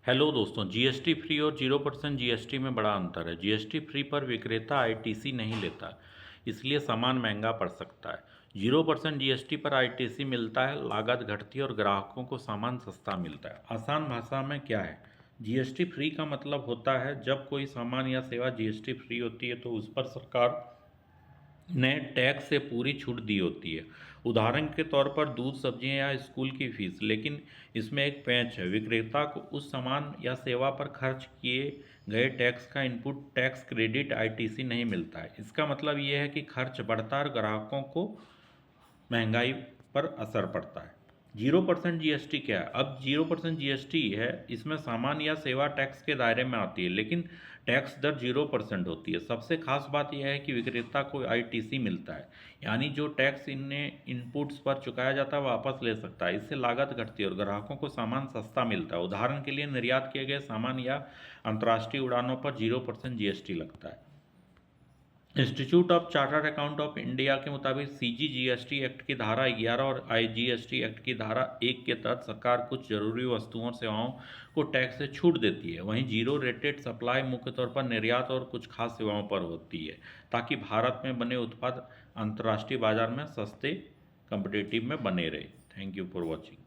Hello दोस्तों, GST free और 0% GST में बड़ा अंतर है। जीएसटी फ्री पर विक्रेता आईटीसी नहीं लेता, इसलिए सामान महंगा पड़ सकता है। 0% जीएसटी पर आईटीसी मिलता है, लागत घटती है और ग्राहकों को सामान सस्ता मिलता है। आसान भाषा में क्या है? जीएसटी फ्री का मतलब होता है जब कोई सामान या सेवा जीएसटी फ्री होती है तो उस पर सरकार ने टैक्स से पूरी छूट दी होती है। उदाहरण के तौर पर दूध, सब्जियां या स्कूल की फीस। लेकिन इसमें एक पेंच है, विक्रेता को उस सामान या सेवा पर खर्च किए गए टैक्स का इनपुट टैक्स क्रेडिट आईटीसी नहीं मिलता है। इसका मतलब यह है कि खर्च बढ़ता है और ग्राहकों को महंगाई पर असर पड़ता है। 0% जीएसटी क्या है? अब 0% जीएसटी है, इसमें सामान या सेवा टैक्स के दायरे में आती है, लेकिन टैक्स दर 0% होती है। सबसे खास बात यह है कि विक्रेता को आईटीसी मिलता है, यानी जो टैक्स इन्हें इनपुट्स पर चुकाया जाता है वापस ले सकता है। इससे लागत घटती है और ग्राहकों को सामान सस्ता मिलता है। उदाहरण के लिए निर्यात किए गए सामान या अंतर्राष्ट्रीय उड़ानों पर 0% जीएसटी लगता है। Institute of chartered account of India के मुताबिक सीजीजीएसटी एक्ट की धारा 11 और आईजीएसटी एक्ट की धारा 1 के तहत सरकार कुछ जरूरी वस्तुओं और सेवाओं को टैक्स से छूट देती है। वहीं जीरो रेटेड सप्लाई मुख्य तौर पर निर्यात और कुछ खास सेवाओं पर होती है, ताकि भारत में बने उत्पाद अंतर्राष्ट्रीय बाजार में सस्ते कम्पिटिटिव में बने रहे। Thank you for watching.